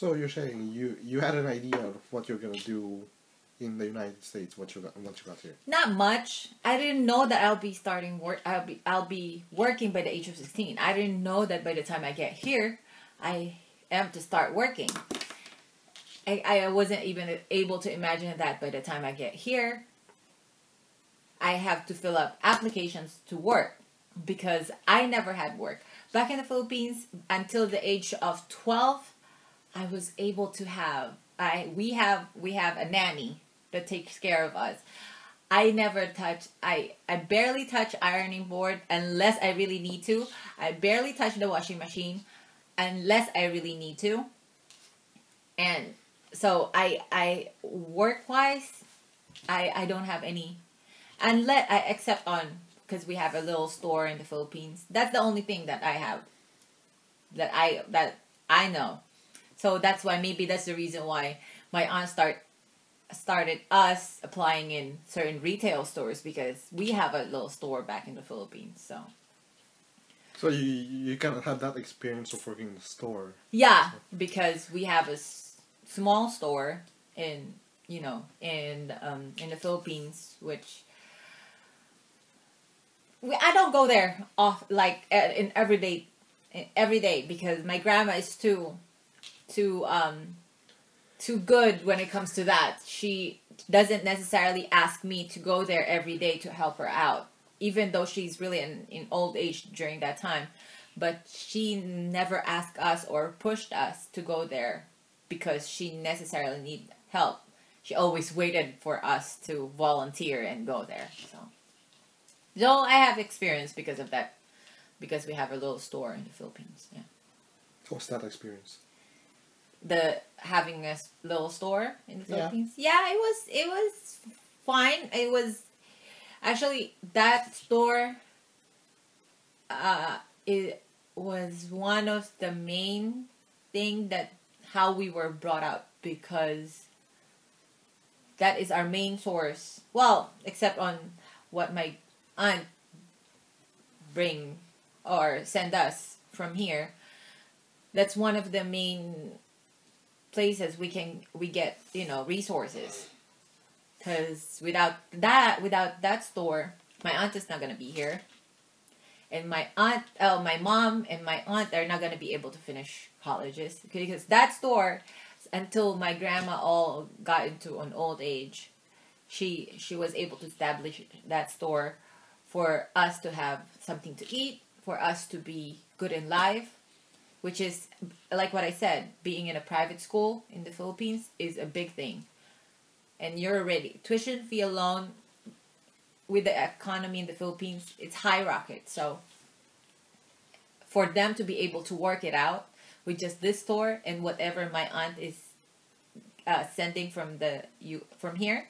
So you're saying you had an idea of what you're gonna do in the United States once you got here? Not much. I didn't know that I'll be starting work. I'll be working by the age of 16. I didn't know that by the time I get here, I am to start working. I wasn't even able to imagine that by the time I get here, I have to fill up applications to work because I never had work. Back in the Philippines, until the age of 12, I was able to have we have a nanny that takes care of us. I never touch I barely touch ironing board unless I really need to. I barely touch the washing machine unless I really need to. And so I work wise I don't have any except on because we have a little store in the Philippines. That's the only thing that I have that I know. So that's why maybe that's the reason why my aunt started us applying in certain retail stores because we have a little store back in the Philippines. So you kind of had that experience of working in the store. Yeah, because we have a small store in in the Philippines, which I don't go there off like in every day because my grandma is too good when it comes to that. She doesn't necessarily ask me to go there every day to help her out, even though she's really in old age during that time. But she never asked us or pushed us to go there because she necessarily need help. She always waited for us to volunteer and go there. So I have experience because of that, because we have a little store in the Philippines. Yeah. What's that experience? The having a little store in the Philippines. Yeah, it was fine. It was actually that store. It was one of the main thing that how we were brought up because that is our main source. Well, except on what my aunt bring or send us from here. That's one of the main places we get resources, because without that store my aunt is not going to be here, and my mom and my aunt are not going to be able to finish colleges because that store, until my grandma all got into an old age, she was able to establish that store for us to have something to eat, for us to be good in life, which is, like what I said, being in a private school in the Philippines is a big thing. And you're already, tuition fee alone, with the economy in the Philippines, it's high rocket. So for them to be able to work it out with just this store and whatever my aunt is sending from here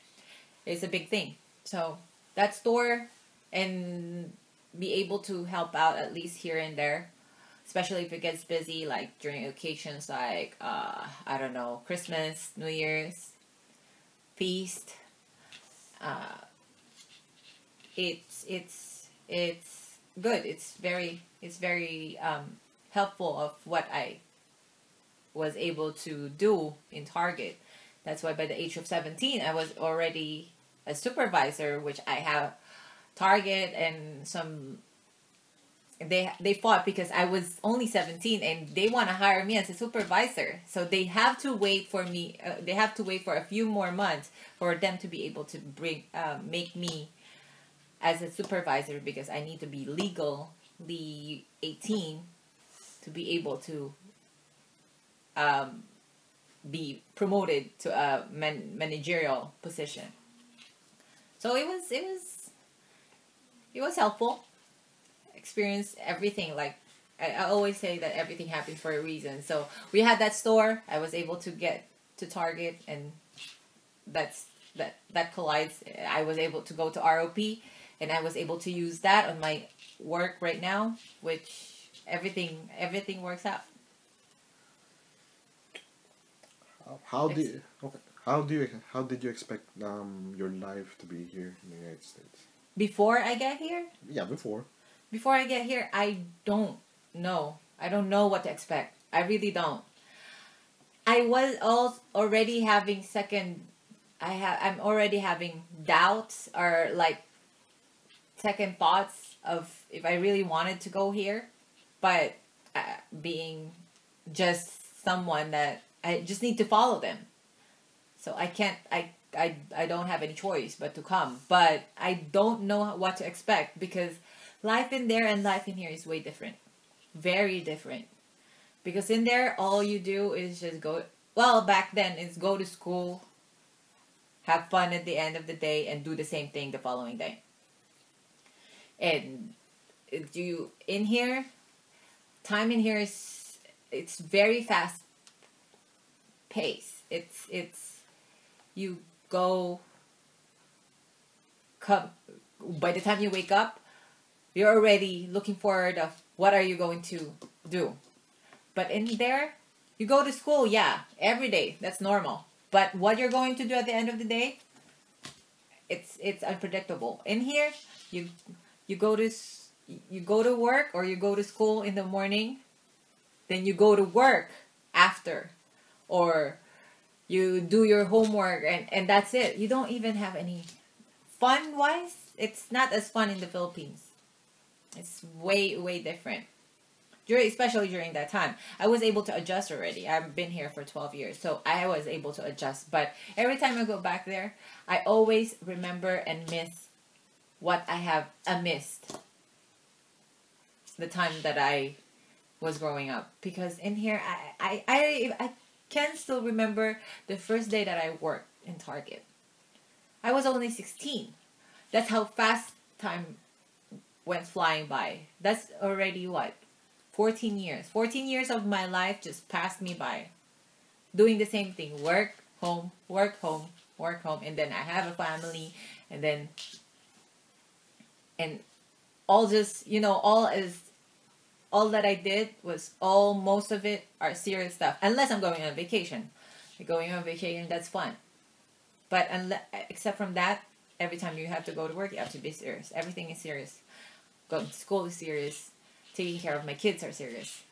is a big thing. So that store, and be able to help out at least here and there, especially if it gets busy, like during occasions like I don't know, Christmas, New Year's, feast. It's good. It's very helpful of what I was able to do in Target. That's why by the age of 17, I was already a supervisor, which I have Target and some. They fought because I was only 17 and they want to hire me as a supervisor. So they have to wait for me. They have to wait for a few more months for them to be able to make me as a supervisor, because I need to be legally 18 to be able to be promoted to a managerial position. So it was helpful. Experience everything. Like I always say that everything happens for a reason. So we had that store. I was able to get to Target, and that collides. I was able to go to ROP, and I was able to use that on my work right now, which everything works out. How did you expect your life to be here in the United States? Before I get here? Yeah, before. Before I get here, I don't know. I don't know what to expect. I really don't. I was also already having second. I'm already having doubts or like second thoughts of if I really wanted to go here, but being just someone that I just need to follow them. So I can't. I don't have any choice but to come. But I don't know what to expect because life in there and life in here is way different, very different. Because in there, all you do is just go. Well, back then, is go to school, have fun at the end of the day, and do the same thing the following day. And you in here, time in here is it's very fast pace. It's you go come by the time you wake up, you're already looking forward of what are you going to do. But in there, you go to school, yeah, every day. That's normal. But what you're going to do at the end of the day, it's unpredictable. In here, you you go to you go to work or you go to school in the morning, then you go to work after, or you do your homework and that's it. You don't even have any fun wise. It's not as fun in the Philippines. It's way different. Especially during that time, I was able to adjust already. I've been here for 12 years, so I was able to adjust. But every time I go back there, I always remember and miss what I missed the time that I was growing up. Because in here, I can still remember the first day that I worked in Target. I was only 16. That's how fast time went flying by. That's already what? 14 years. 14 years of my life just passed me by. Doing the same thing. Work, home, work, home, work, home. And then I have a family. And then, and all just, all that I did was most of it are serious stuff. Unless I'm going on vacation. Going on vacation, that's fun. But except from that, every time you have to go to work, you have to be serious. Everything is serious. Going to school is serious. Taking care of my kids are serious.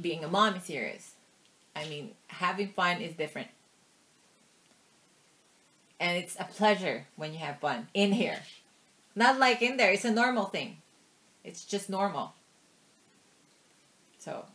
Being a mom is serious. I mean, having fun is different. And it's a pleasure when you have fun in here. Not like in there. It's a normal thing. It's just normal. So,